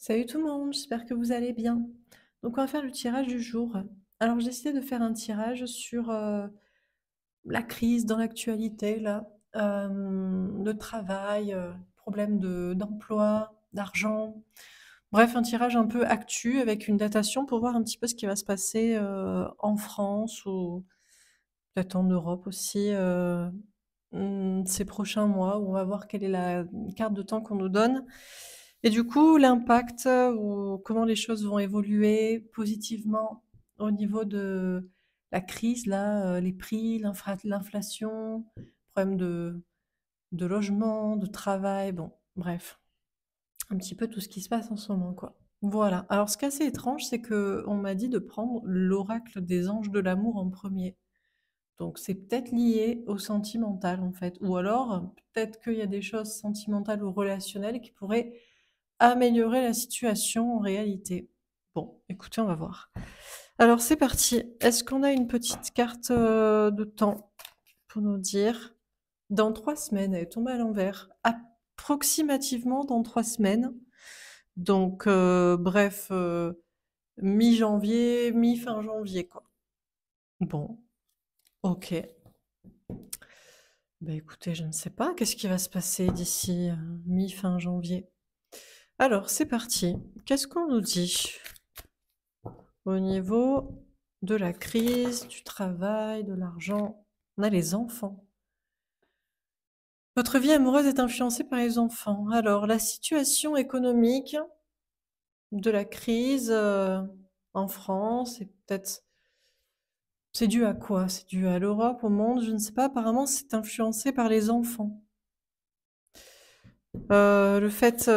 Salut tout le monde, j'espère que vous allez bien. Donc on va faire le tirage du jour. Alors j'ai décidé de faire un tirage sur la crise dans l'actualité, là, le travail, problème d'emploi, d'argent. Bref, un tirage un peu actu avec une datation pour voir un petit peu ce qui va se passer en France ou peut-être en Europe aussi ces prochains mois, où on va voir quelle est la carte de temps qu'on nous donne. Et du coup, l'impact ou comment les choses vont évoluer positivement au niveau de la crise, là, les prix, l'inflation, problème de logement, de travail, bon, bref, un petit peu tout ce qui se passe en ce moment, quoi. Voilà. Alors, ce qui est assez étrange, c'est que on m'a dit de prendre l'oracle des anges de l'amour en premier. Donc c'est peut-être lié au sentimental, en fait. Ou alors, peut-être qu'il y a des choses sentimentales ou relationnelles qui pourraient améliorer la situation en réalité. Bon, écoutez, on va voir. Alors c'est parti. Est-ce qu'on a une petite carte de temps pour nous dire dans 3 semaines? Elle est tombée à l'envers. Approximativement dans 3 semaines. Donc, bref, mi-janvier, mi-fin janvier, quoi. Bon, ok. Bah écoutez, je ne sais pas. Qu'est-ce qui va se passer d'ici mi-fin janvier? Alors, c'est parti. Qu'est-ce qu'on nous dit au niveau de la crise, du travail, de l'argent? On a les enfants. Votre vie amoureuse est influencée par les enfants. Alors, la situation économique de la crise en France, et peut-être c'est dû à quoi? C'est dû à l'Europe, au monde, je ne sais pas. Apparemment, c'est influencé par les enfants. Le fait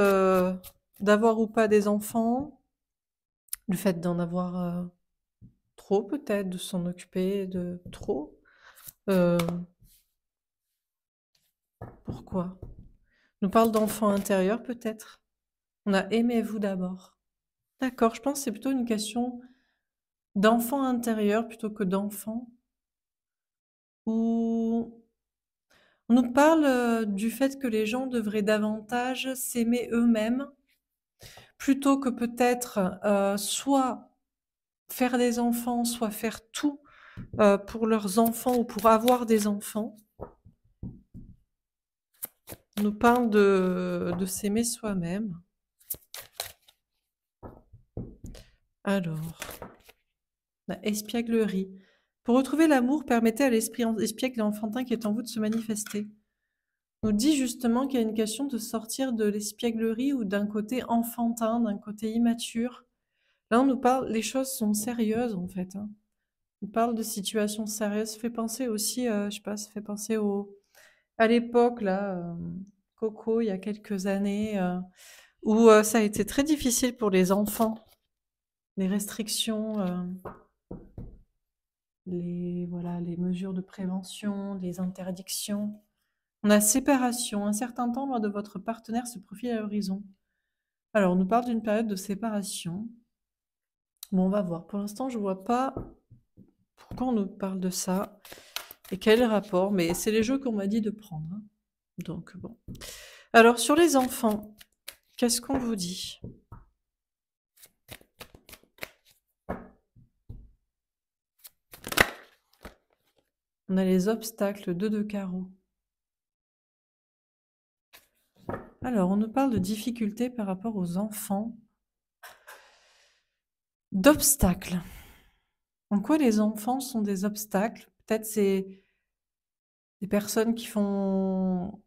d'avoir ou pas des enfants, le fait d'en avoir trop peut-être, de s'en occuper de trop. Euh, Pourquoi? On nous parle d'enfants intérieurs peut-être. On a aimez-vous d'abord. D'accord, je pense que c'est plutôt une question d'enfant intérieur plutôt que d'enfant. Ou on nous parle du fait que les gens devraient davantage s'aimer eux-mêmes plutôt que peut-être soit faire des enfants, soit faire tout pour leurs enfants ou pour avoir des enfants. On nous parle de s'aimer soi-même. Alors, la espièglerie. Pour retrouver l'amour, permettez à l'esprit espiègle et enfantin qui est en vous de se manifester. On nous dit justement qu'il y a une question de sortir de l'espièglerie ou d'un côté enfantin, d'un côté immature. Là, on nous parle, les choses sont sérieuses en fait. On parle de situations sérieuses. Ça fait penser aussi, je sais pas, ça fait penser à l'époque là, Coco, il y a quelques années, où ça a été très difficile pour les enfants. Les restrictions, voilà, les mesures de prévention, les interdictions. On a séparation. Un certain temps loin de votre partenaire se profile à l'horizon. Alors, on nous parle d'une période de séparation. Bon, on va voir. Pour l'instant, je vois pas pourquoi on nous parle de ça et quel est le rapport, mais c'est les jeux qu'on m'a dit de prendre, hein. Donc, bon. Alors, sur les enfants, qu'est-ce qu'on vous dit? On a les obstacles, 2 de carreau. Alors, on nous parle de difficultés par rapport aux enfants. D'obstacles. En quoi les enfants sont des obstacles? Peut-être c'est des personnes qui font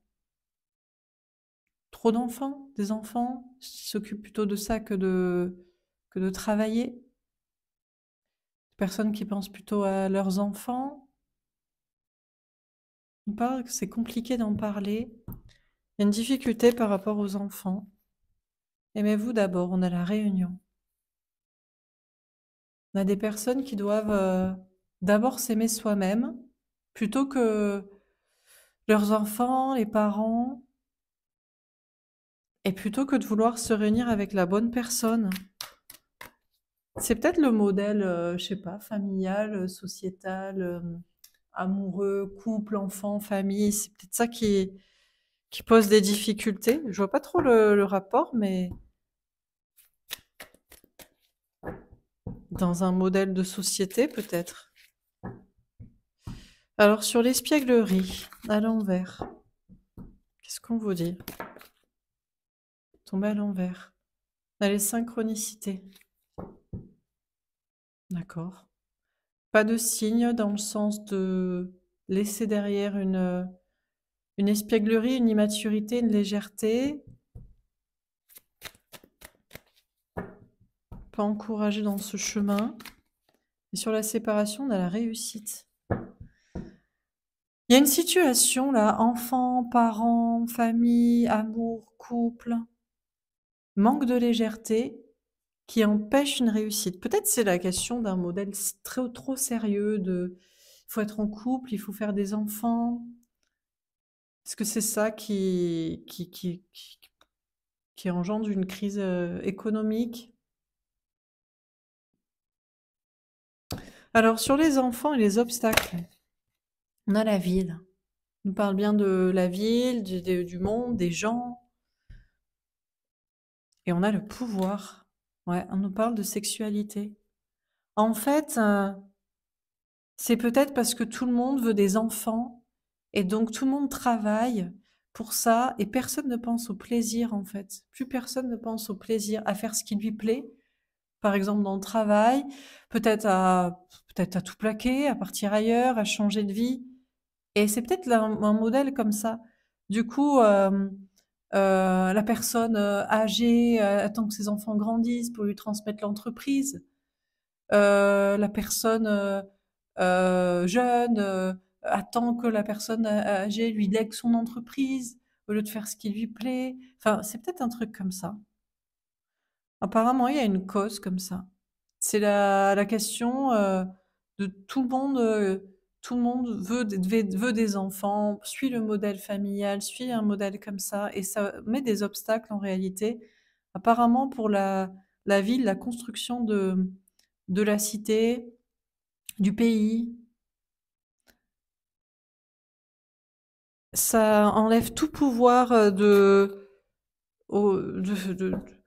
trop d'enfants, des enfants, qui s'occupent plutôt de ça que de travailler. Des personnes qui pensent plutôt à leurs enfants. On parle que c'est compliqué d'en parler. Il y a une difficulté par rapport aux enfants. Aimez-vous d'abord, on a la réunion. On a des personnes qui doivent d'abord s'aimer soi-même, plutôt que leurs enfants, les parents, et plutôt que de vouloir se réunir avec la bonne personne. C'est peut-être le modèle, je sais pas, familial, sociétal, amoureux, couple, enfant, famille, c'est peut-être ça qui pose des difficultés. Je vois pas trop le rapport, mais Dans un modèle de société, peut-être. Alors, sur l'espièglerie, à l'envers, qu'est-ce qu'on vous dit? Tomber à l'envers. On a les synchronicités. D'accord. Pas de signe dans le sens de laisser derrière une espièglerie, une immaturité, une légèreté. Pas encouragé dans ce chemin. Et sur la séparation, on a la réussite. Il y a une situation là, enfants, parents, famille, amour, couple, manque de légèreté qui empêche une réussite. Peut-être c'est la question d'un modèle trop sérieux de il faut être en couple, il faut faire des enfants. Est-ce que c'est ça qui engendre une crise économique? Alors sur les enfants et les obstacles, on a la ville. On parle bien de la ville, du monde, des gens. Et on a le pouvoir. Ouais, on nous parle de sexualité. En fait, c'est peut-être parce que tout le monde veut des enfants et donc tout le monde travaille pour ça et personne ne pense au plaisir en fait. Plus personne ne pense au plaisir, à faire ce qui lui plaît. Par exemple dans le travail, peut-être à tout plaquer, à partir ailleurs, à changer de vie. Et c'est peut-être un modèle comme ça. Du coup, la personne âgée attend que ses enfants grandissent pour lui transmettre l'entreprise. La personne jeune attend que la personne âgée lui lègue son entreprise au lieu de faire ce qui lui plaît. Enfin, c'est peut-être un truc comme ça. Apparemment, il y a une cause comme ça. C'est la question de tout le monde veut des enfants, suit le modèle familial, suit un modèle comme ça, et ça met des obstacles en réalité. Apparemment, pour la ville, la construction de la cité, du pays, ça enlève tout pouvoir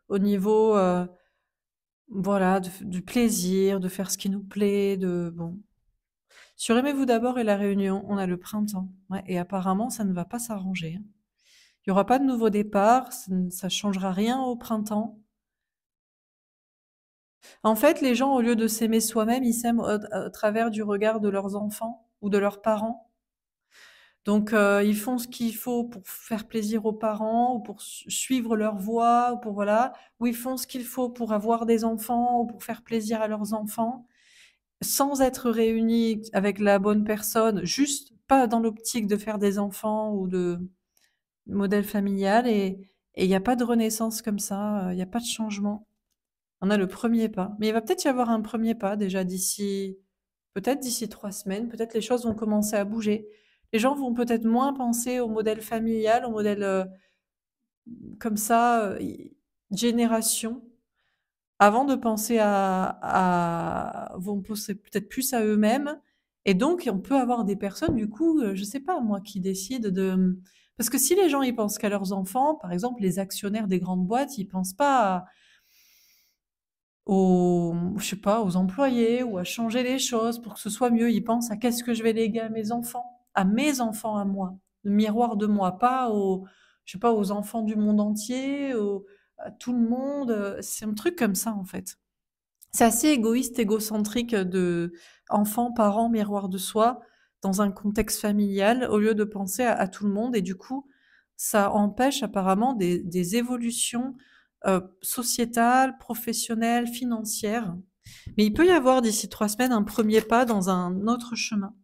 au niveau voilà, du plaisir, de faire ce qui nous plaît, de bon. Sur Aimez-vous d'abord et La Réunion, on a le printemps. Ouais, et apparemment, ça ne va pas s'arranger, hein. Il n'y aura pas de nouveau départ, ça changera rien au printemps. En fait, les gens, au lieu de s'aimer soi-même, ils s'aiment à travers du regard de leurs enfants ou de leurs parents. Donc, ils font ce qu'il faut pour faire plaisir aux parents ou pour suivre leur voie, ou pour voilà, ou ils font ce qu'il faut pour avoir des enfants ou pour faire plaisir à leurs enfants, sans être réunis avec la bonne personne, juste pas dans l'optique de faire des enfants ou de modèle familial, et il y a pas de renaissance comme ça, il y a pas de changement. On a le premier pas. Mais il va peut-être y avoir un premier pas déjà peut-être d'ici 3 semaines, peut-être les choses vont commencer à bouger. Les gens vont peut-être moins penser au modèle familial, au modèle comme ça, génération, avant de penser vont penser peut-être plus à eux-mêmes. Et donc, on peut avoir des personnes, du coup, je sais pas moi, qui décident parce que si les gens ils pensent qu'à leurs enfants, par exemple, les actionnaires des grandes boîtes, ils pensent pas je sais pas, aux employés ou à changer les choses pour que ce soit mieux. Ils pensent à qu'est-ce que je vais léguer à mes enfants à moi, le miroir de moi, pas je sais pas, aux enfants du monde entier, à tout le monde. C'est un truc comme ça en fait. C'est assez égoïste, égocentrique de enfant, parent, miroir de soi dans un contexte familial au lieu de penser à tout le monde, et du coup, ça empêche apparemment des évolutions sociétales, professionnelles, financières. Mais il peut y avoir d'ici 3 semaines un premier pas dans un autre chemin.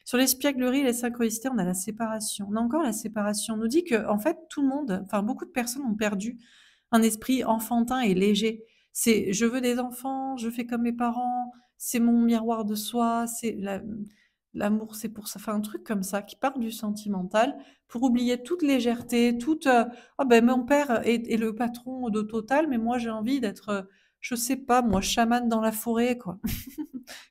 Sur l'espièglerie et les synchronicités, on a la séparation. On a encore la séparation. On nous dit que, en fait, tout le monde, enfin beaucoup de personnes ont perdu un esprit enfantin et léger. C'est je veux des enfants, je fais comme mes parents, c'est mon miroir de soi, l'amour, c'est pour ça. Enfin, un truc comme ça qui part du sentimental pour oublier toute légèreté, ah ben mon père est le patron de Total, mais moi j'ai envie d'être, je sais pas, moi chamane dans la forêt, quoi.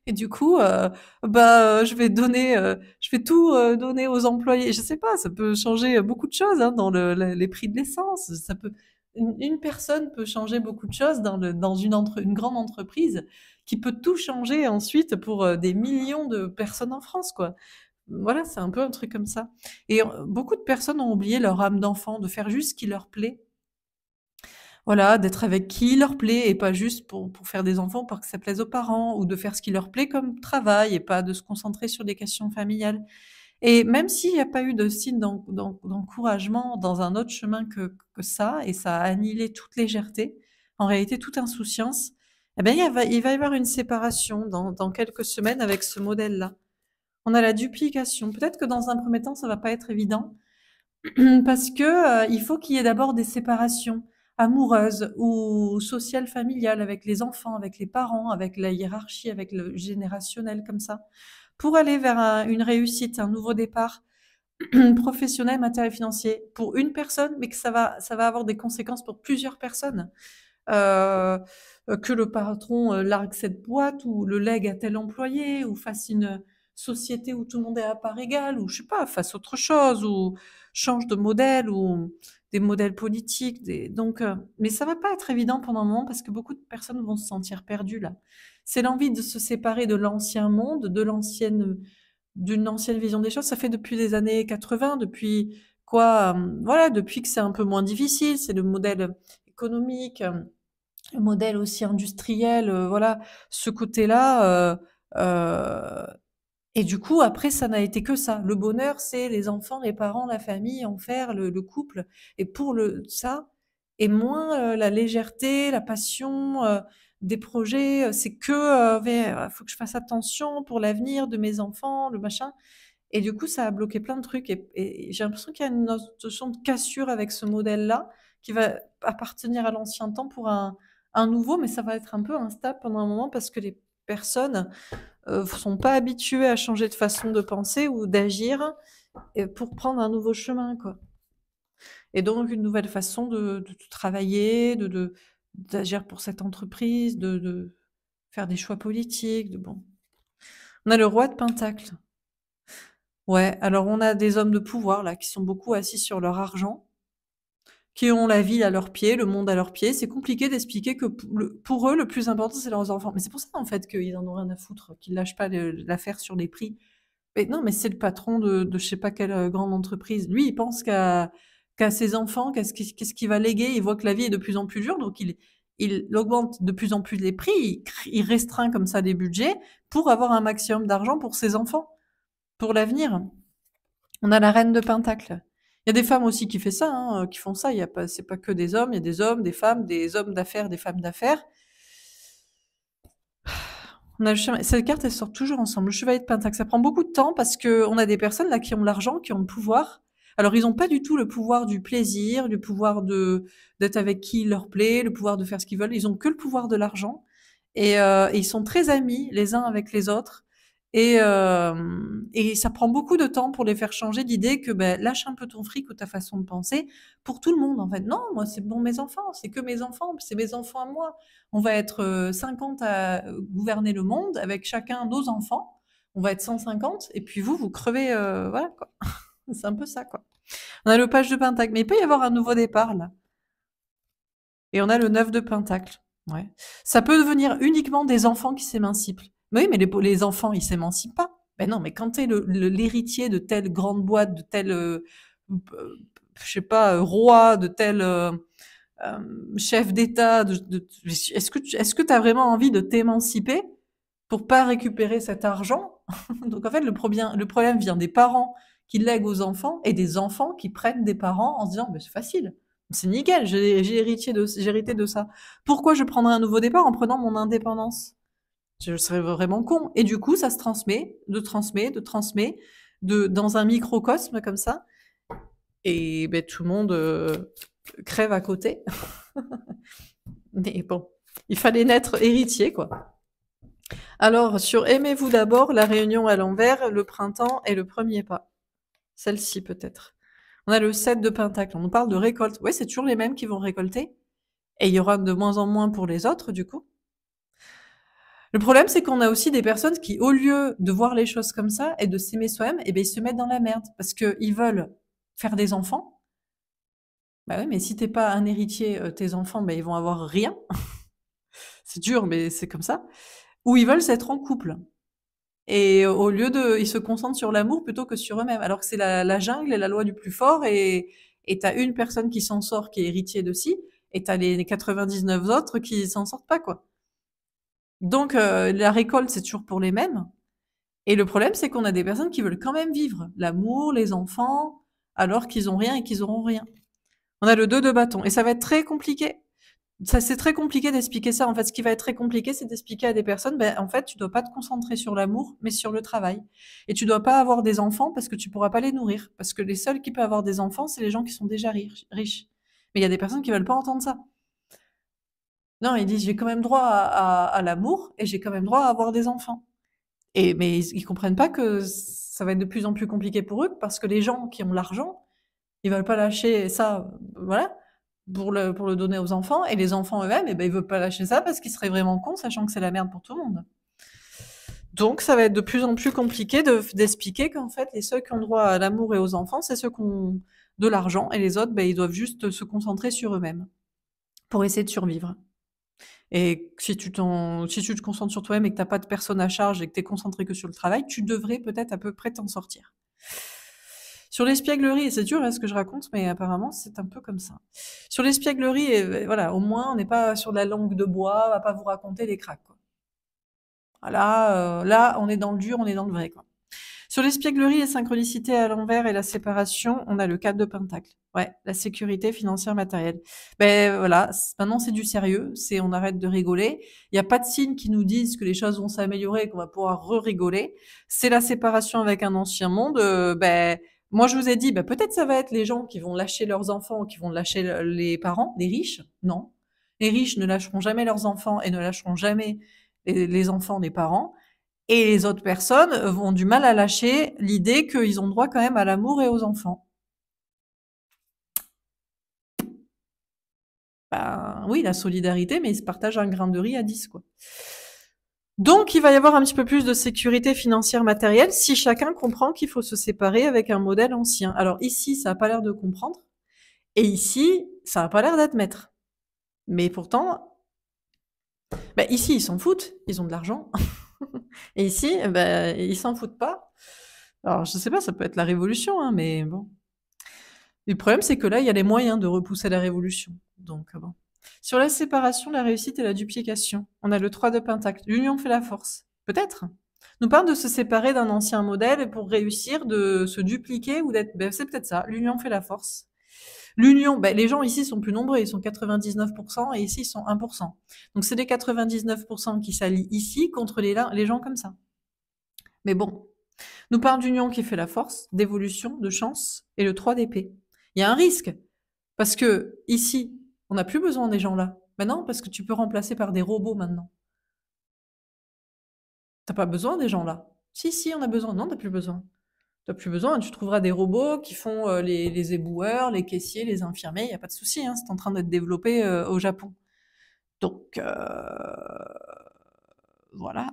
Et du coup, je vais tout donner aux employés. Je sais pas, ça peut changer beaucoup de choses hein, dans les prix de l'essence. Ça peut une personne peut changer beaucoup de choses dans une grande entreprise qui peut tout changer ensuite pour des millions de personnes en France, quoi. Voilà, c'est un peu un truc comme ça. Et beaucoup de personnes ont oublié leur âme d'enfant, de faire juste ce qui leur plaît. Voilà, d'être avec qui leur plaît et pas juste pour faire des enfants, pour que ça plaise aux parents, ou de faire ce qui leur plaît comme travail et pas de se concentrer sur des questions familiales. Et même s'il n'y a pas eu de signe d'encouragement dans un autre chemin que ça, et ça a annihilé toute légèreté, en réalité toute insouciance, eh ben, il va y avoir une séparation dans quelques semaines avec ce modèle-là. On a la duplication. Peut-être que dans un premier temps, ça va pas être évident, parce que il faut qu'il y ait d'abord des séparations amoureuses ou sociales, familiales, avec les enfants, avec les parents, avec la hiérarchie, avec le générationnel, comme ça, pour aller vers une réussite, un nouveau départ professionnel, matériel, financier, pour une personne, mais que ça va avoir des conséquences pour plusieurs personnes. Euh, que le patron largue cette boîte ou le lègue à tel employé ou fasse une société où tout le monde est à part égale ou je sais pas, fasse autre chose ou change de modèle ou des modèles politiques. Donc, mais ça va pas être évident pendant un moment parce que beaucoup de personnes vont se sentir perdues là. C'est l'envie de se séparer de l'ancien monde, d'une ancienne vision des choses. Ça fait depuis les années 80, depuis quoi, voilà, depuis que c'est un peu moins difficile, c'est le modèle économique, le modèle aussi industriel, voilà, ce côté-là. Et du coup, après, ça n'a été que ça. Le bonheur, c'est les enfants, les parents, la famille, en faire, le couple. Et pour ça, et moins la légèreté, la passion des projets, c'est que, faut que je fasse attention pour l'avenir de mes enfants, le machin. Et du coup, ça a bloqué plein de trucs. Et j'ai l'impression qu'il y a une notion de cassure avec ce modèle-là qui va appartenir à l'ancien temps pour un nouveau, mais ça va être un peu instable pendant un moment parce que les personnes sont pas habituées à changer de façon de penser ou d'agir pour prendre un nouveau chemin, quoi. Et donc une nouvelle façon de travailler, d'agir pour cette entreprise, de faire des choix politiques. Bon. On a le roi de Pentacle. Ouais, alors on a des hommes de pouvoir là qui sont beaucoup assis sur leur argent, qui ont la ville à leurs pieds, le monde à leurs pieds. C'est compliqué d'expliquer que pour eux, le plus important, c'est leurs enfants. Mais c'est pour ça, en fait, qu'ils en ont rien à foutre, qu'ils lâchent pas l'affaire sur les prix. Mais non, mais c'est le patron de je sais pas quelle grande entreprise. Lui, il pense qu'à ses enfants, qu'est-ce qu'il va léguer. Il voit que la vie est de plus en plus dure, donc il augmente de plus en plus les prix. Il restreint comme ça les budgets pour avoir un maximum d'argent pour ses enfants, pour l'avenir. On a la reine de Pentacle. Il y a des femmes aussi qui qui font ça. Il y a pas, c'est pas que des hommes. Il y a des hommes, des femmes, des hommes d'affaires, des femmes d'affaires. On a cette carte, elle sort toujours ensemble. Le chevalier de Pentacle. Ça prend beaucoup de temps parce que on a des personnes là qui ont de l'argent, qui ont le pouvoir. Alors ils n'ont pas du tout le pouvoir du plaisir, du pouvoir d'être avec qui il leur plaît, le pouvoir de faire ce qu'ils veulent. Ils ont que le pouvoir de l'argent et ils sont très amis les uns avec les autres. Et ça prend beaucoup de temps pour les faire changer d'idée que ben, lâche un peu ton fric ou ta façon de penser pour tout le monde en fait. Non, moi c'est bon mes enfants, c'est que mes enfants, c'est mes enfants à moi. On va être 50 à gouverner le monde avec chacun nos enfants. On va être 150 et puis vous crevez, voilà quoi. C'est un peu ça quoi. On a le page de Pentacle, mais il peut y avoir un nouveau départ là. Et on a le 9 de Pentacle. Ouais. Ça peut devenir uniquement des enfants qui s'émancipent. Mais oui, mais les enfants, ils s'émancipent pas. Ben non, mais quand t'es l'héritier de telle grande boîte, de tel, je sais pas, roi, de tel chef d'État, est-ce que t'as vraiment envie de t'émanciper pour pas récupérer cet argent? Donc en fait, le problème vient des parents qui lèguent aux enfants et des enfants qui prennent des parents en se disant, ben, c'est facile. C'est nickel, j'ai hérité de ça. Pourquoi je prendrais un nouveau départ en prenant mon indépendance? Je serais vraiment con. Et du coup, ça se transmet, dans un microcosme comme ça. Et ben, tout le monde crève à côté. Mais bon, il fallait naître héritier, quoi. Alors, sur Aimez-vous d'abord, la réunion à l'envers, le printemps est le premier pas. Celle-ci, peut-être. On a le 7 de Pentacle. On nous parle de récolte. Ouais, c'est toujours les mêmes qui vont récolter. Et il y aura de moins en moins pour les autres, du coup. Le problème, c'est qu'on a aussi des personnes qui, au lieu de voir les choses comme ça et de s'aimer soi-même, eh ben, ils se mettent dans la merde parce qu'ils veulent faire des enfants. Bah oui, mais si t'es pas un héritier, tes enfants, bah, ils vont avoir rien. C'est dur, mais c'est comme ça. Ou ils veulent s'être en couple. Et au lieu de, ils se concentrent sur l'amour plutôt que sur eux-mêmes. Alors que c'est la jungle et la loi du plus fort et t'as une personne qui s'en sort, qui est héritier de ci, et t'as les 99 autres qui s'en sortent pas, quoi. Donc, la récolte, c'est toujours pour les mêmes. Et le problème, c'est qu'on a des personnes qui veulent quand même vivre l'amour, les enfants, alors qu'ils ont rien et qu'ils auront rien. On a le 2 de bâton. Et ça va être très compliqué. Ça, c'est très compliqué d'expliquer ça. En fait, ce qui va être très compliqué, c'est d'expliquer à des personnes, ben, en fait, tu dois pas te concentrer sur l'amour, mais sur le travail. Et tu dois pas avoir des enfants parce que tu pourras pas les nourrir. Parce que les seuls qui peuvent avoir des enfants, c'est les gens qui sont déjà riches. Mais il y a des personnes qui veulent pas entendre ça. Non, ils disent, j'ai quand même droit à l'amour et j'ai quand même droit à avoir des enfants. Mais ils comprennent pas que ça va être de plus en plus compliqué pour eux parce que les gens qui ont l'argent, ils veulent pas lâcher ça, voilà, pour le donner aux enfants. Et les enfants eux-mêmes, eh ben, ils veulent pas lâcher ça parce qu'ils seraient vraiment cons, sachant que c'est la merde pour tout le monde. Donc, ça va être de plus en plus compliqué d'expliquer qu'en fait, les seuls qui ont droit à l'amour et aux enfants, c'est ceux qui ont de l'argent. Et les autres, ben, ils doivent juste se concentrer sur eux-mêmes pour essayer de survivre. Et si tu te concentres sur toi-même et que t'as pas de personne à charge et que t'es concentré que sur le travail, tu devrais peut-être à peu près t'en sortir. Sur l'espièglerie, c'est dur, ce que je raconte, mais apparemment, c'est un peu comme ça. Sur l'espièglerie, voilà, au moins, on n'est pas sur de la langue de bois, on va pas vous raconter des cracks, quoi. Là, on est dans le dur, on est dans le vrai, quoi. Sur l'espièglerie et synchronicité à l'envers et la séparation, on a le 4 de pentacle. Ouais, la sécurité financière matérielle. Ben voilà, maintenant c'est du sérieux, c'est on arrête de rigoler. Il n'y a pas de signes qui nous disent que les choses vont s'améliorer et qu'on va pouvoir re-rigoler. C'est la séparation avec un ancien monde. Ben moi je vous ai dit, ben peut-être ça va être les gens qui vont lâcher leurs enfants, qui vont lâcher les parents, les riches. Non, les riches ne lâcheront jamais leurs enfants et ne lâcheront jamais les enfants des parents. Et les autres personnes ont du mal à lâcher l'idée qu'ils ont droit quand même à l'amour et aux enfants. Ben oui, la solidarité, mais ils se partagent un grain de riz à 10, quoi. Donc, il va y avoir un petit peu plus de sécurité financière matérielle si chacun comprend qu'il faut se séparer avec un modèle ancien. Alors ici, ça n'a pas l'air de comprendre, et ici, ça n'a pas l'air d'admettre. Mais pourtant, ben ici, ils s'en foutent, ils ont de l'argent. Et ici, ben, ils s'en foutent pas. Alors, je sais pas, ça peut être la révolution, hein, mais bon. Le problème, c'est que là, il y a les moyens de repousser la révolution. Donc, bon. Sur la séparation, la réussite et la duplication, on a le 3 de pentacle. L'union fait la force. Peut-être. Nous parle de se séparer d'un ancien modèle pour réussir de se dupliquer ou d'être. Ben, c'est peut-être ça. L'union fait la force. L'union, ben, les gens ici sont plus nombreux, ils sont 99% et ici ils sont 1%. Donc c'est les 99% qui s'allient ici contre les gens comme ça. Mais bon, nous parle d'union qui fait la force, d'évolution, de chance et le 3 d'épée. Il y a un risque parce que ici, on n'a plus besoin des gens là. Maintenant, parce que tu peux remplacer par des robots maintenant. T'as pas besoin des gens là. Si, si, on a besoin. Non, t'as plus besoin. T'as plus besoin. Tu trouveras des robots qui font les éboueurs, les caissiers, les infirmiers. Il y a pas de souci. Hein, c'est en train d'être développé au Japon. Donc voilà.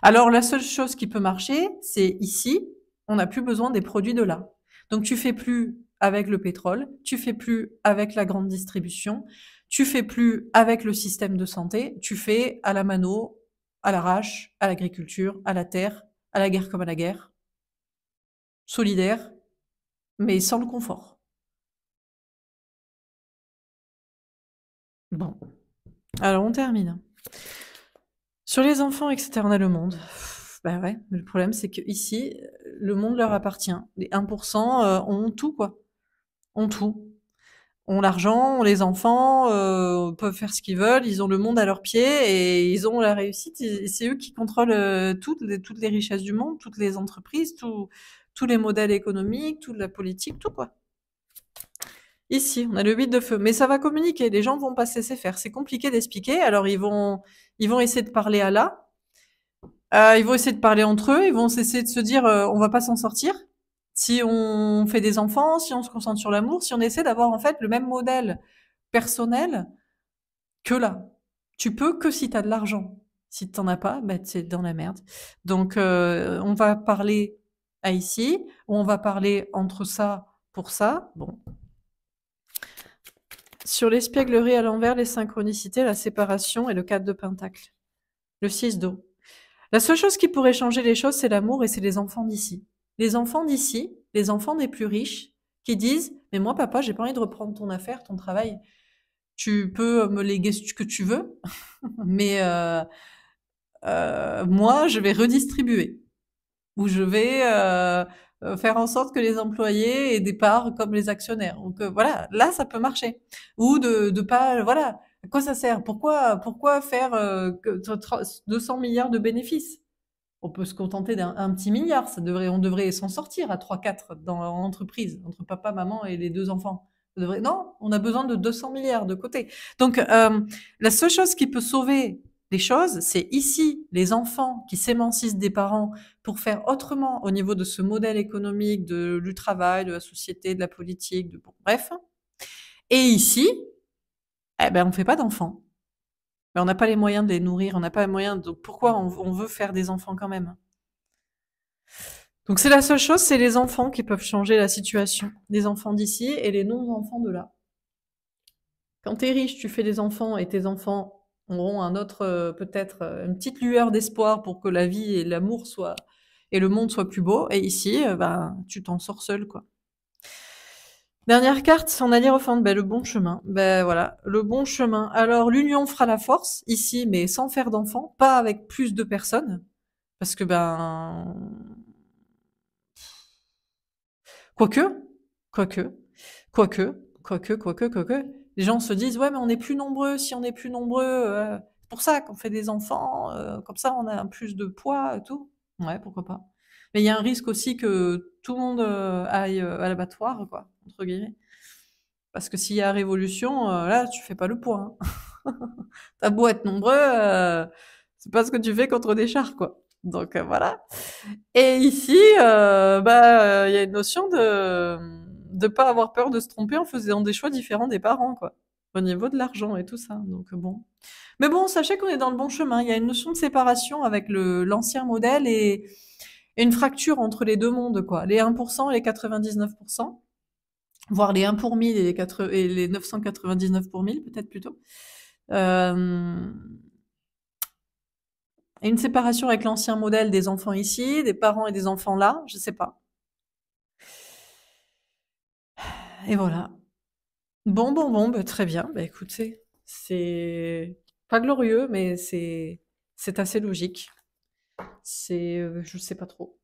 Alors la seule chose qui peut marcher, c'est ici, on n'a plus besoin des produits de là. Donc tu fais plus avec le pétrole, tu fais plus avec la grande distribution, tu fais plus avec le système de santé, tu fais à la mano, à l'arrache, à l'agriculture, à la terre, à la guerre comme à la guerre, solidaire, mais sans le confort. Bon, alors on termine. Sur les enfants, etc., on a le monde. Bah ouais, mais le problème c'est que ici, le monde leur appartient. Les 1% ont tout, quoi. Ont tout. Ont l'argent, ont les enfants, peuvent faire ce qu'ils veulent, ils ont le monde à leurs pieds et ils ont la réussite. Et c'est eux qui contrôlent toutes les richesses du monde, toutes les entreprises, tous les modèles économiques, toute la politique, tout, quoi. Ici, on a le 8 de feu. Mais ça va communiquer, les gens vont pas se laisser faire. C'est compliqué d'expliquer, alors ils vont essayer de parler à là. Ils vont essayer de parler entre eux, ils vont essayer de se dire on va pas s'en sortir si on fait des enfants, si on se concentre sur l'amour, si on essaie d'avoir en fait le même modèle personnel que là. Tu peux que si tu as de l'argent. Si t'en as pas, bah c'est dans la merde. Donc on va parler à ici, ou on va parler entre ça pour ça. Bon, Sur l'espièglerie à l'envers, les synchronicités, la séparation et le 4 de pentacle. Le 6 d'eau. La seule chose qui pourrait changer les choses, c'est l'amour et c'est les enfants d'ici. Les enfants d'ici, les enfants des plus riches, qui disent: mais moi, papa, j'ai pas envie de reprendre ton affaire, ton travail. Tu peux me léguer ce que tu veux, mais moi, je vais redistribuer. Ou je vais faire en sorte que les employés aient des parts comme les actionnaires. Donc voilà, là, ça peut marcher. Ou de pas, voilà, à quoi ça sert? Pourquoi faire 200 milliards de bénéfices? On peut se contenter d'un petit milliard. On devrait s'en sortir à 3-4 dans l'entreprise, entre papa, maman et les deux enfants. Non, on a besoin de 200 milliards de côté. Donc, la seule chose qui peut sauver les choses, c'est ici les enfants qui s'émancipent des parents pour faire autrement au niveau de ce modèle économique, du travail, de la société, de la politique, bon, bref. Et ici, eh ben, on fait pas d'enfants. Mais on n'a pas les moyens de les nourrir, on n'a pas les moyens. Donc pourquoi on veut faire des enfants quand même? Donc c'est la seule chose, c'est les enfants qui peuvent changer la situation. Les enfants d'ici et les non-enfants de là. Quand t'es riche, tu fais des enfants et tes enfants auront un autre, peut-être une petite lueur d'espoir pour que la vie et l'amour soient et le monde soit plus beau. Et ici, ben, tu t'en sors seul, quoi. Dernière carte, on a l'Hiérophante, ben, le bon chemin. Ben voilà, le bon chemin. Alors l'union fera la force ici, mais sans faire d'enfants, pas avec plus de personnes, parce que ben quoique, quoique, quoique. Les gens se disent: ouais, mais on est plus nombreux. Si on est plus nombreux, c'est pour ça qu'on fait des enfants. Comme ça, on a un plus de poids et tout. Ouais, pourquoi pas. Mais il y a un risque aussi que tout le monde aille à l'abattoir, quoi, entre guillemets. Parce que s'il y a révolution, là, tu fais pas le poids. Hein. T'as beau être nombreux, c'est pas ce que tu fais contre des chars, quoi. Donc voilà. Et ici, bah, il y a une notion de pas avoir peur de se tromper en faisant des choix différents des parents, quoi. Au niveau de l'argent et tout ça. Donc bon. Mais bon, sachez qu'on est dans le bon chemin. Il y a une notion de séparation avec l'ancien modèle et une fracture entre les deux mondes, quoi. Les 1% et les 99%, voire les 1 pour 1000 et les 999 pour 1000, peut-être plutôt. Et une séparation avec l'ancien modèle des enfants ici, des parents et des enfants là, je sais pas. Et voilà. Bon, bah, très bien. Bah, écoutez, c'est pas glorieux, mais c'est assez logique. Je sais pas trop.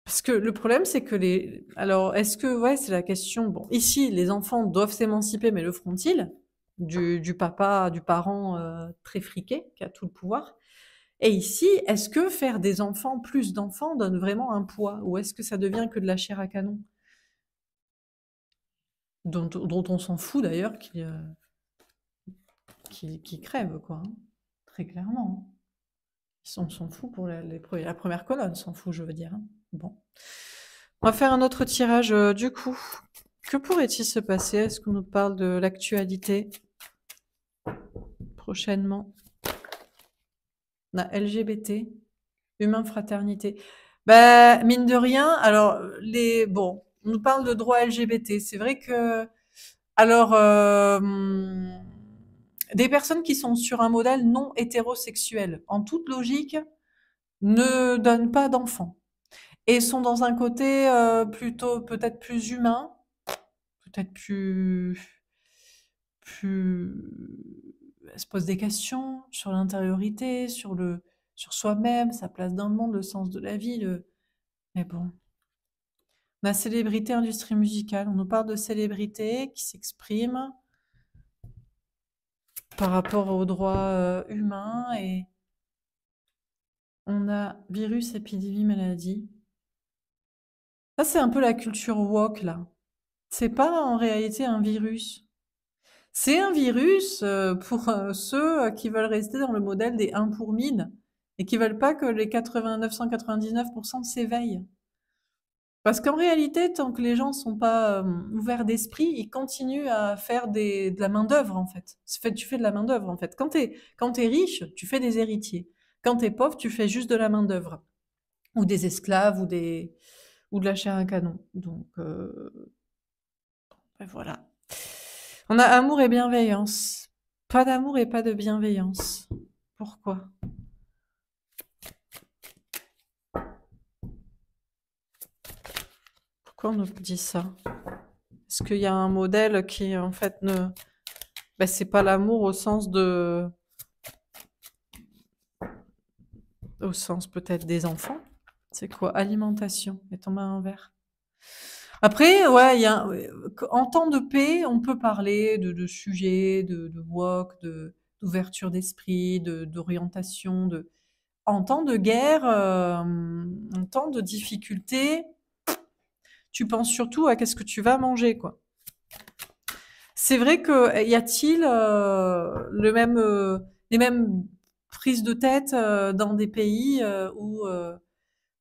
Parce que le problème, c'est que alors, est-ce que, ouais, c'est la question. Bon, ici, les enfants doivent s'émanciper, mais le feront-ils? Du papa, du parent très friqué, qui a tout le pouvoir. Et ici, est-ce que faire des enfants, plus d'enfants, donne vraiment un poids? Ou est-ce que ça devient que de la chair à canon? Dont on s'en fout d'ailleurs, qui crèvent, quoi. Hein. Très clairement. Hein. On s'en fout pour la première colonne, s'en fout, je veux dire. Hein. Bon. On va faire un autre tirage du coup. Que pourrait-il se passer? Est-ce qu'on nous parle de l'actualité prochainement? On a LGBT, humain fraternité. Bah, mine de rien, alors bon, on nous parle de droits LGBT. C'est vrai que alors des personnes qui sont sur un modèle non hétérosexuel, en toute logique, ne donnent pas d'enfants et sont dans un côté plutôt peut-être plus humain, peut-être plus elle se pose des questions sur l'intériorité, sur soi-même, sa place dans le monde, le sens de la vie. Mais bon, la célébrité, industrie musicale, on nous parle de célébrité qui s'exprime par rapport aux droits humains et on a virus, épidémie, maladie. Ça, c'est un peu la culture woke, là. C'est pas en réalité un virus. C'est un virus pour ceux qui veulent rester dans le modèle des 1 pour 1000 et qui veulent pas que les 999% s'éveillent. Parce qu'en réalité, tant que les gens sont pas ouverts d'esprit, ils continuent à faire de la main-d'œuvre, en fait. Tu fais de la main-d'œuvre, en fait. Quand t'es riche, tu fais des héritiers. Quand t'es pauvre, tu fais juste de la main-d'œuvre. Ou des esclaves, ou de la chair à canon. Donc, ben voilà. On a amour et bienveillance. Pas d'amour et pas de bienveillance. Pourquoi? Pourquoi on nous dit ça? Est-ce qu'il y a un modèle qui, en fait, ne... Ben, c'est pas l'amour au sens de... Au sens peut-être des enfants. C'est quoi? Alimentation. Et ton main en verre. Après, ouais, il y a, en temps de paix, on peut parler de sujets, de wok, d'ouverture d'esprit, d'orientation, de... En temps de guerre, en temps de difficulté, tu penses surtout à qu'est-ce que tu vas manger, quoi. C'est vrai que y a-t-il les mêmes prises de tête dans des pays où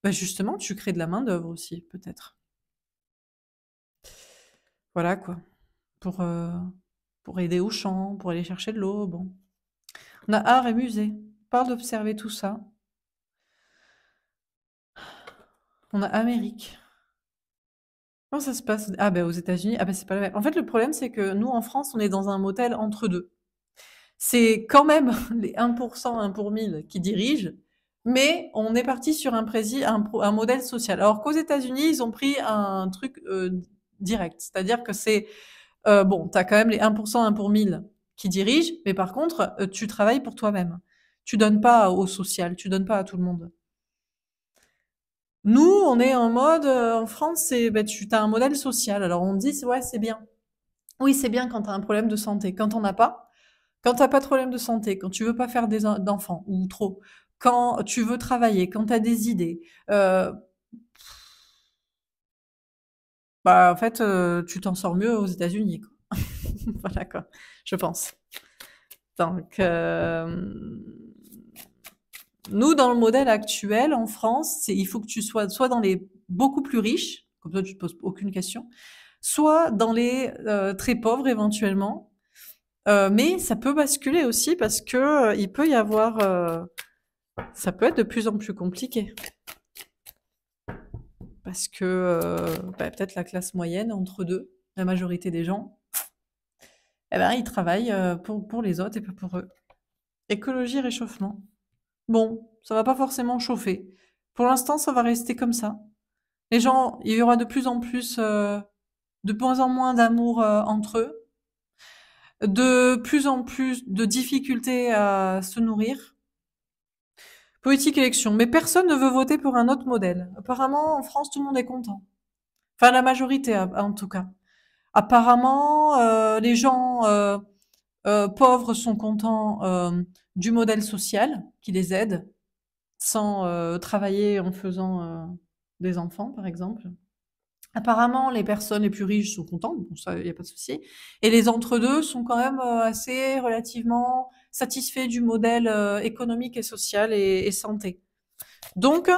bah, justement tu crées de la main d'œuvre aussi, peut-être. Voilà quoi, pour euh, pour aider au champ, pour aller chercher de l'eau. Bon, on a art et musée. On parle d'observer tout ça. On a Amérique. Comment ça se passe? Ah ben aux États-Unis, ah ben c'est pas la même. En fait, le problème c'est que nous en France, on est dans un modèle entre deux. C'est quand même les 1%, 1 pour 1000 qui dirigent, mais on est parti sur un modèle social. Alors qu'aux États-Unis, ils ont pris un truc direct, c'est-à-dire que c'est bon, t'as quand même les 1%, 1 pour 1000 qui dirigent, mais par contre, tu travailles pour toi-même. Tu donnes pas au social, tu donnes pas à tout le monde. Nous, on est en mode, en France, c'est, ben, tu as un modèle social. Alors on dit, ouais, c'est bien. Oui, c'est bien quand tu as un problème de santé. Quand on n'a pas, quand t'as pas de problème de santé, quand tu veux pas faire d'enfants ou trop, quand tu veux travailler, quand tu as des idées, euh, bah en fait tu t'en sors mieux aux États-Unis, quoi. Voilà quoi, je pense. Donc nous dans le modèle actuel en France, c'est il faut que tu sois soit dans les beaucoup plus riches, comme ça tu te poses aucune question, soit dans les très pauvres éventuellement. Mais ça peut basculer aussi parce que il peut y avoir ça peut être de plus en plus compliqué. Parce que bah, peut-être la classe moyenne, entre deux, la majorité des gens, eh ben, ils travaillent pour les autres et pas pour eux. Écologie, réchauffement. Bon, ça va pas forcément chauffer. Pour l'instant, ça va rester comme ça. Les gens, il y aura de plus en plus, de moins en moins d'amour entre eux, de plus en plus de difficultés à se nourrir. Politique élection. Mais personne ne veut voter pour un autre modèle. Apparemment, en France, tout le monde est content. Enfin, la majorité, en tout cas. Apparemment, les gens pauvres sont contents du modèle social qui les aide sans travailler en faisant des enfants, par exemple. Apparemment, les personnes les plus riches sont contentes, bon, ça, il n'y a pas de souci. Et les entre-deux sont quand même assez relativement satisfaits du modèle économique et social et santé. Donc,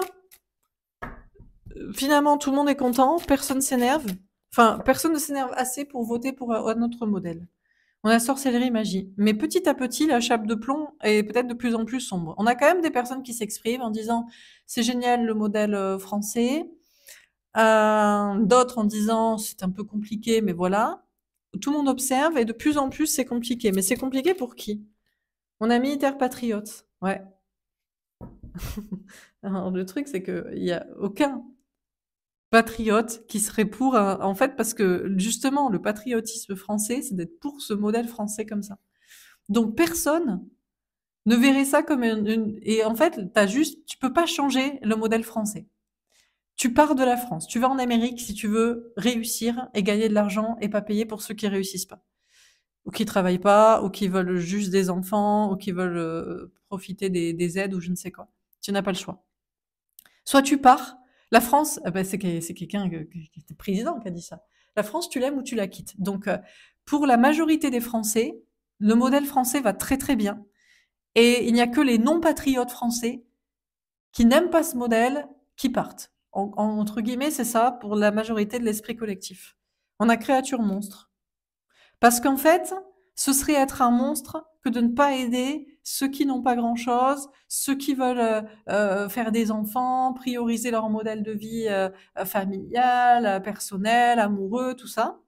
finalement, tout le monde est content, personne s'énerve. Enfin, personne ne s'énerve assez pour voter pour un autre modèle. On a sorcellerie, magie. Mais petit à petit, la chape de plomb est peut-être de plus en plus sombre. On a quand même des personnes qui s'expriment en disant c'est génial le modèle français. D'autres en disant c'est un peu compliqué, mais voilà. Tout le monde observe et de plus en plus c'est compliqué. Mais c'est compliqué pour qui? Mon ami hyper-patriote. Ouais. Alors, le truc, c'est qu'il n'y a aucun patriote qui serait pour en fait, parce que justement, le patriotisme français, c'est d'être pour ce modèle français comme ça. Donc personne ne verrait ça comme et en fait, tu peux pas changer le modèle français. Tu pars de la France, tu vas en Amérique si tu veux réussir et gagner de l'argent et pas payer pour ceux qui réussissent pas, ou qui travaillent pas, ou qui veulent juste des enfants, ou qui veulent profiter des aides ou je ne sais quoi. Tu n'as pas le choix. Soit tu pars, la France, ben c'est quelqu'un qui était président qui a dit ça. La France, tu l'aimes ou tu la quittes. Donc, pour la majorité des Français, le modèle français va très très bien. Et il n'y a que les non-patriotes français qui n'aiment pas ce modèle qui partent. Entre guillemets, c'est ça pour la majorité de l'esprit collectif. On a créature monstre. Parce qu'en fait, ce serait être un monstre que de ne pas aider ceux qui n'ont pas grand-chose, ceux qui veulent faire des enfants, prioriser leur modèle de vie familial, personnel, amoureux, tout ça.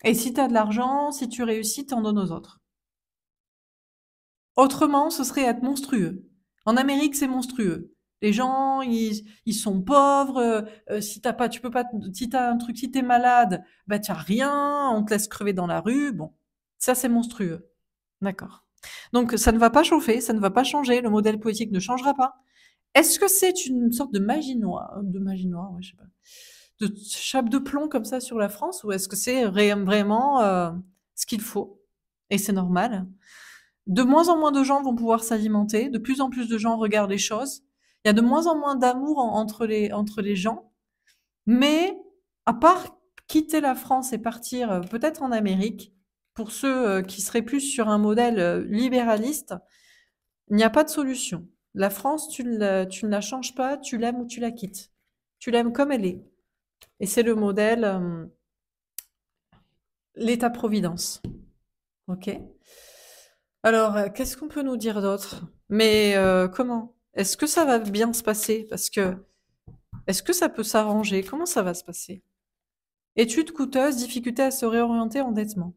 Et si tu as de l'argent, si tu réussis, tu en donnes aux autres. Autrement, ce serait être monstrueux. En Amérique, c'est monstrueux. Les gens, ils sont pauvres. Si t'as pas, tu peux pas. Si t'as un truc, si t'es malade, bah t'as rien. On te laisse crever dans la rue. Bon, ça c'est monstrueux. D'accord. Donc ça ne va pas chauffer, ça ne va pas changer. Le modèle politique ne changera pas. Est-ce que c'est une sorte de magie noire, ouais, je sais pas, de chape de plomb comme ça sur la France, ou est-ce que c'est vraiment ce qu'il faut et c'est normal? De moins en moins de gens vont pouvoir s'alimenter, de plus en plus de gens regardent les choses. Il y a de moins en moins d'amour entre les gens. Mais à part quitter la France et partir peut-être en Amérique, pour ceux qui seraient plus sur un modèle libéraliste, il n'y a pas de solution. La France, tu ne la changes pas, tu l'aimes ou tu la quittes. Tu l'aimes comme elle est. Et c'est le modèle l'État-providence. Ok. Alors, qu'est-ce qu'on peut nous dire d'autre? Mais comment? Est-ce que ça va bien se passer? Parce que est-ce que ça peut s'arranger? Comment ça va se passer? Études coûteuses, difficulté à se réorienter, endettement.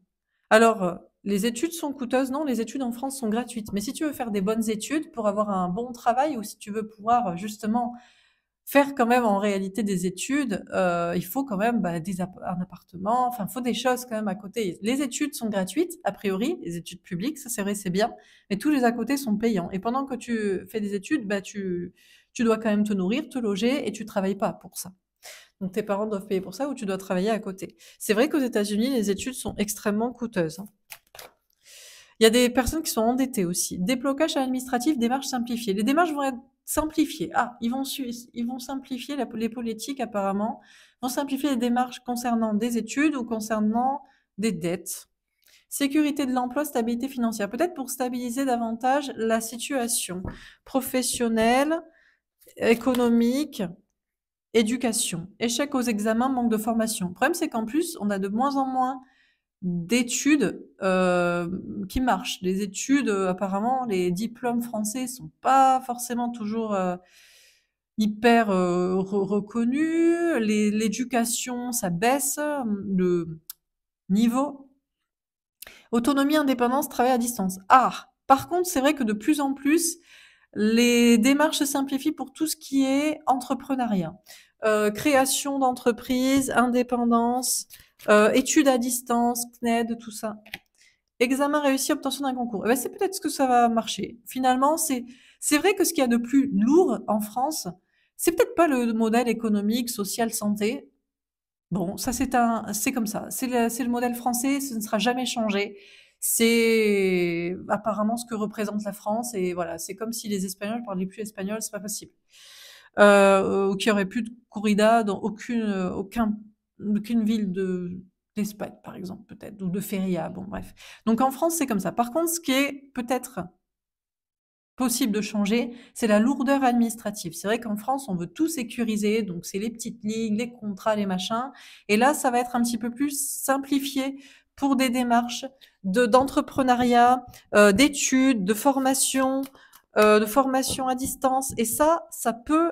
Alors, les études sont coûteuses? Non, les études en France sont gratuites. Mais si tu veux faire des bonnes études pour avoir un bon travail ou si tu veux pouvoir justement faire quand même en réalité des études, il faut quand même bah, un appartement, enfin, il faut des choses quand même à côté. Les études sont gratuites, a priori, les études publiques, ça c'est vrai, c'est bien, mais tous les à côté sont payants. Et pendant que tu fais des études, bah, tu dois quand même te nourrir, te loger et tu travailles pas pour ça. Donc tes parents doivent payer pour ça ou tu dois travailler à côté. C'est vrai qu'aux États-Unis, les études sont extrêmement coûteuses, hein. Il y a des personnes qui sont endettées aussi. Déblocage administratif, démarches simplifiées. Les démarches vont être simplifiées. Ah, ils vont simplifier les politiques apparemment, vont simplifier les démarches concernant des études ou concernant des dettes. Sécurité de l'emploi, stabilité financière. Peut-être pour stabiliser davantage la situation professionnelle, économique, éducation. Échec aux examens, manque de formation. Le problème, c'est qu'en plus, on a de moins en moins d'études qui marchent. Les études, apparemment, les diplômes français sont pas forcément toujours hyper reconnus. L'éducation, ça baisse le niveau. Autonomie, indépendance, travail à distance. Ah, par contre, c'est vrai que de plus en plus, les démarches se simplifient pour tout ce qui est entrepreneuriat, création d'entreprise, indépendance, études à distance, CNED, tout ça. Examen réussi, obtention d'un concours. Eh ben, c'est peut-être ce que ça va marcher. Finalement, c'est vrai que ce qu'il y a de plus lourd en France, c'est peut-être pas le modèle économique, social, santé. Bon, ça c'est comme ça. C'est le modèle français, ce ne sera jamais changé. C'est apparemment ce que représente la France et voilà, c'est comme si les Espagnols parlaient plus espagnol, c'est pas possible. Ou qu'il y aurait plus de corrida dans aucune ville d'Espagne, par exemple, peut-être, ou de feria, bon, bref. Donc en France, c'est comme ça. Par contre, ce qui est peut-être possible de changer, c'est la lourdeur administrative. C'est vrai qu'en France, on veut tout sécuriser, donc c'est les petites lignes, les contrats, les machins. Et là, ça va être un petit peu plus simplifié pour des démarches d'entrepreneuriat, d'études, de formation à distance. Et ça peut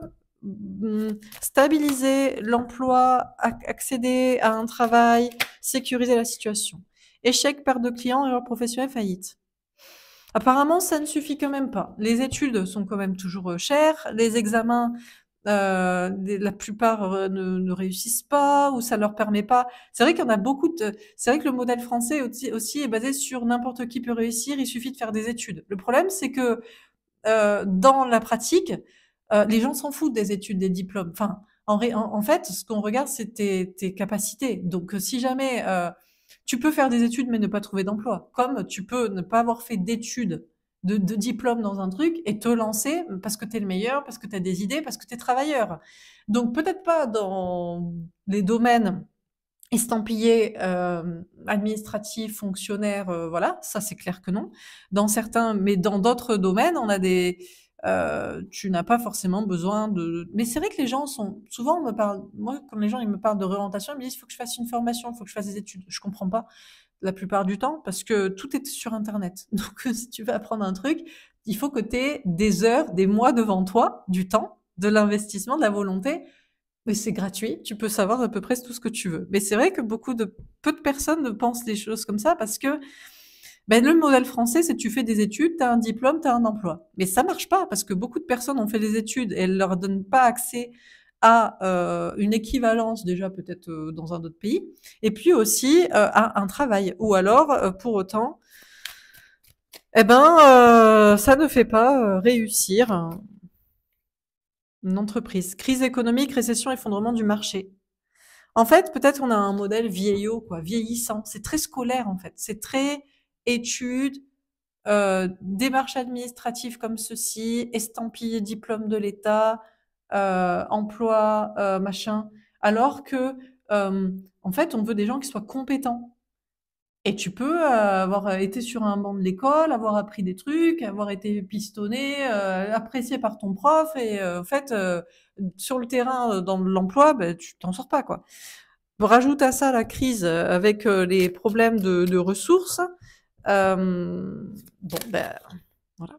stabiliser l'emploi, accéder à un travail, sécuriser la situation. Échec, perte de clients, erreur professionnelle, faillite. Apparemment, ça ne suffit quand même pas. Les études sont quand même toujours chères, les examens, la plupart ne réussissent pas ou ça leur permet pas. C'est vrai qu'il y en a beaucoup c'est vrai que le modèle français aussi est basé sur n'importe qui peut réussir, il suffit de faire des études. Le problème, c'est que dans la pratique, les gens s'en foutent des études, des diplômes. Enfin, en fait, ce qu'on regarde, c'est tes capacités. Donc, si jamais tu peux faire des études mais ne pas trouver d'emploi, comme tu peux ne pas avoir fait d'études, de diplôme dans un truc et te lancer parce que tu es le meilleur, parce que tu as des idées, parce que tu es travailleur. Donc, peut-être pas dans les domaines estampillés administratifs, fonctionnaires, voilà, ça c'est clair que non. Dans certains, mais dans d'autres domaines, on a tu n'as pas forcément besoin de. Mais c'est vrai que les gens sont souvent on me parle, moi quand les gens ils me parlent de réorientation, ils me disent il faut que je fasse une formation, il faut que je fasse des études. Je comprends pas la plupart du temps parce que tout est sur Internet. Donc si tu veux apprendre un truc, il faut que tu aies des heures, des mois devant toi, du temps, de l'investissement, de la volonté Mais c'est gratuit, tu peux savoir à peu près tout ce que tu veux. Mais c'est vrai que peu de personnes pensent des choses comme ça parce que ben, le modèle français, c'est tu fais des études, tu as un diplôme, tu as un emploi. Mais ça marche pas parce que beaucoup de personnes ont fait des études et elles leur donnent pas accès à une équivalence déjà peut-être dans un autre pays et puis aussi à un travail. Ou alors, pour autant, eh ben, ça ne fait pas réussir une entreprise. Crise économique, récession, effondrement du marché. En fait, peut-être on a un modèle vieillot, quoi, vieillissant. C'est très scolaire, en fait. C'est très études, démarches administratives comme ceci, estampillé diplôme de l'État, emploi, machin. Alors que, en fait, on veut des gens qui soient compétents. Et tu peux avoir été sur un banc de l'école, avoir appris des trucs, avoir été pistonné, apprécié par ton prof et en fait, sur le terrain, dans l'emploi, ben, tu t'en sors pas, quoi. Rajoute à ça la crise avec les problèmes de ressources. Bon, ben, voilà.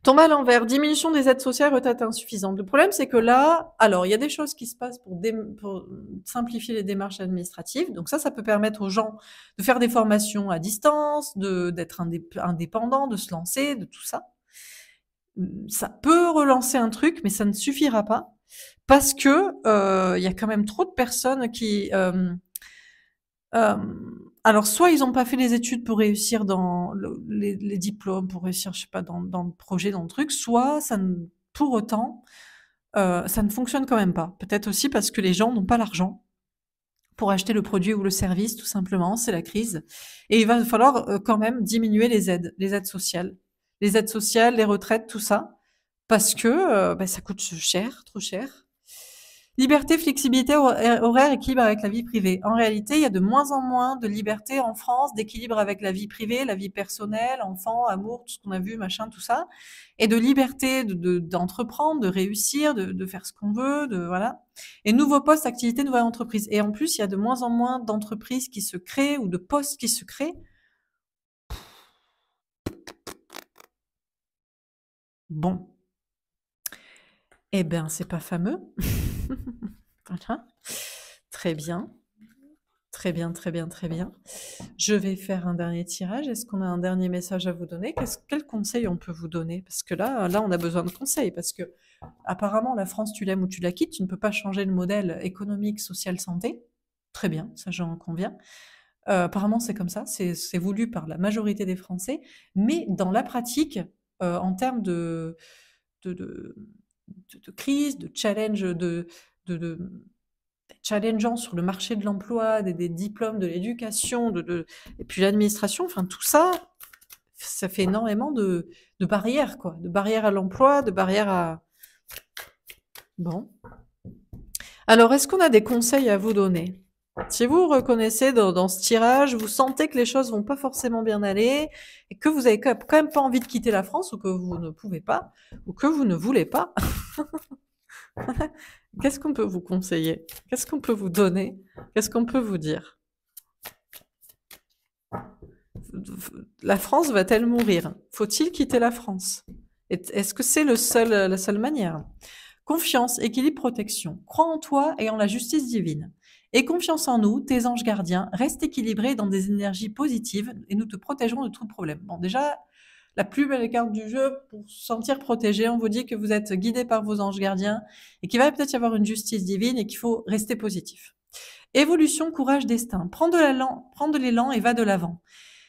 Tombe à l'envers, diminution des aides sociales, retraite insuffisante. Le problème, c'est que là, alors, il y a des choses qui se passent pour simplifier les démarches administratives. Donc ça peut permettre aux gens de faire des formations à distance, d'être indépendants, de se lancer, de tout ça. Ça peut relancer un truc, mais ça ne suffira pas parce que il y a quand même trop de personnes qui alors soit ils n'ont pas fait les études pour réussir dans les diplômes, pour réussir, je sais pas, dans le projet, dans le truc, soit ça ne, pour autant, ça ne fonctionne quand même pas. Peut-être aussi parce que les gens n'ont pas l'argent pour acheter le produit ou le service, tout simplement, c'est la crise. Et il va falloir quand même diminuer les aides sociales. Les aides sociales, les retraites, tout ça, parce que bah, ça coûte cher, trop cher. Liberté, flexibilité, horaire, équilibre avec la vie privée. En réalité, il y a de moins en moins de liberté en France, d'équilibre avec la vie privée, la vie personnelle, enfant, amour, tout ce qu'on a vu, machin, tout ça, et de liberté d'entreprendre, de réussir, de faire ce qu'on veut, de voilà. Et nouveaux postes, activités, nouvelles entreprises. Et en plus, il y a de moins en moins d'entreprises qui se créent ou de postes qui se créent. Bon, eh ben, c'est pas fameux. Voilà. Très bien. Très bien, très bien, très bien. Je vais faire un dernier tirage. Est-ce qu'on a un dernier message à vous donner? Quel conseil on peut vous donner? Parce que là, on a besoin de conseils. Parce que, apparemment, la France, tu l'aimes ou tu la quittes. Tu ne peux pas changer le modèle économique, social, santé. Très bien, ça, j'en conviens. Apparemment, c'est comme ça. C'est voulu par la majorité des Français. Mais dans la pratique, en termes de, de, de crise, de challenge, de challengeant sur le marché de l'emploi, des diplômes, de l'éducation, et puis l'administration, enfin tout ça, ça fait énormément de barrières, quoi. De barrières à l'emploi, de barrières à... Bon. Alors, est-ce qu'on a des conseils à vous donner? Si vous reconnaissez dans ce tirage, vous sentez que les choses vont pas forcément bien aller, et que vous avez quand même pas envie de quitter la France, ou que vous ne pouvez pas, ou que vous ne voulez pas, qu'est-ce qu'on peut vous conseiller? Qu'est-ce qu'on peut vous donner? Qu'est-ce qu'on peut vous dire? La France va-t-elle mourir? Faut-il quitter la France? Est-ce que c'est la seule manière? Confiance, équilibre, protection. Crois en toi et en la justice divine. Aie confiance en nous, tes anges gardiens. Reste équilibré dans des énergies positives et nous te protégerons de tout problème. Bon, déjà, la plus belle carte du jeu pour se sentir protégé, on vous dit que vous êtes guidé par vos anges gardiens et qu'il va peut-être y avoir une justice divine et qu'il faut rester positif. Évolution, courage, destin. Prends de l'élan et va de l'avant.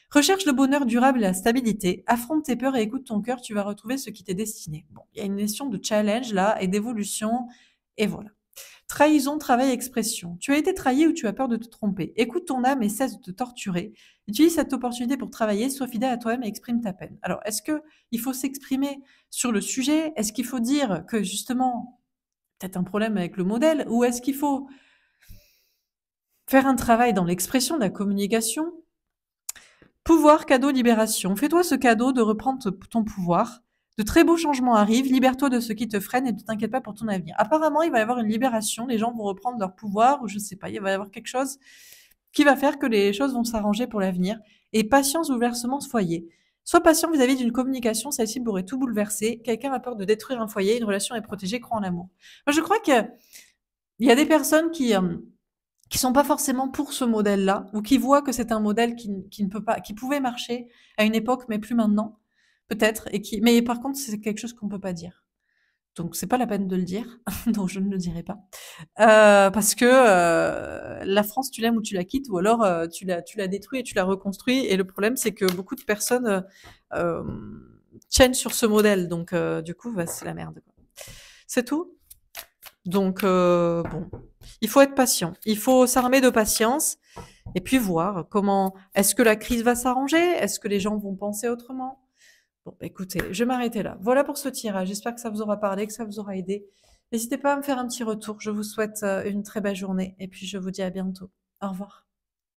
Recherche le bonheur durable et la stabilité. Affronte tes peurs et écoute ton cœur, tu vas retrouver ce qui t'est destiné. Bon, il y a une notion de challenge là et d'évolution, et voilà. Trahison, travail, expression. Tu as été trahi ou tu as peur de te tromper. Écoute ton âme et cesse de te torturer. Utilise cette opportunité pour travailler, sois fidèle à toi-même et exprime ta peine. Alors, est-ce que il faut s'exprimer sur le sujet? Est-ce qu'il faut dire que justement, peut-être un problème avec le modèle? Ou est-ce qu'il faut faire un travail dans l'expression, de la communication? Pouvoir, cadeau, libération. Fais-toi ce cadeau de reprendre ton pouvoir. De très beaux changements arrivent. Libère-toi de ce qui te freine et ne t'inquiète pas pour ton avenir. Apparemment, il va y avoir une libération. Les gens vont reprendre leur pouvoir ou je sais pas. Il va y avoir quelque chose qui va faire que les choses vont s'arranger pour l'avenir. Et patience, bouleversement, ce foyer. Sois patient vis-à-vis d'une communication. Celle-ci pourrait tout bouleverser. Quelqu'un a peur de détruire un foyer. Une relation est protégée. Crois en l'amour. Moi, je crois que Il y a des personnes qui sont pas forcément pour ce modèle-là, ou qui voient que c'est un modèle qui ne peut pas, qui pouvait marcher à une époque, mais plus maintenant, peut-être, mais par contre, c'est quelque chose qu'on peut pas dire. Donc, c'est pas la peine de le dire, donc je ne le dirai pas. Parce que la France, tu l'aimes ou tu la quittes, ou alors tu la détruis et tu la reconstruis. Et le problème, c'est que beaucoup de personnes euh, tiennent sur ce modèle, donc du coup, bah, c'est la merde, quoi. C'est tout. Donc, bon, il faut être patient. Il faut s'armer de patience et puis voir comment est-ce que la crise va s'arranger? Est-ce que les gens vont penser autrement? Bon, bah, écoutez, je vais m'arrêter là. Voilà pour ce tirage. J'espère que ça vous aura parlé, que ça vous aura aidé. N'hésitez pas à me faire un petit retour. Je vous souhaite une très belle journée et puis je vous dis à bientôt. Au revoir.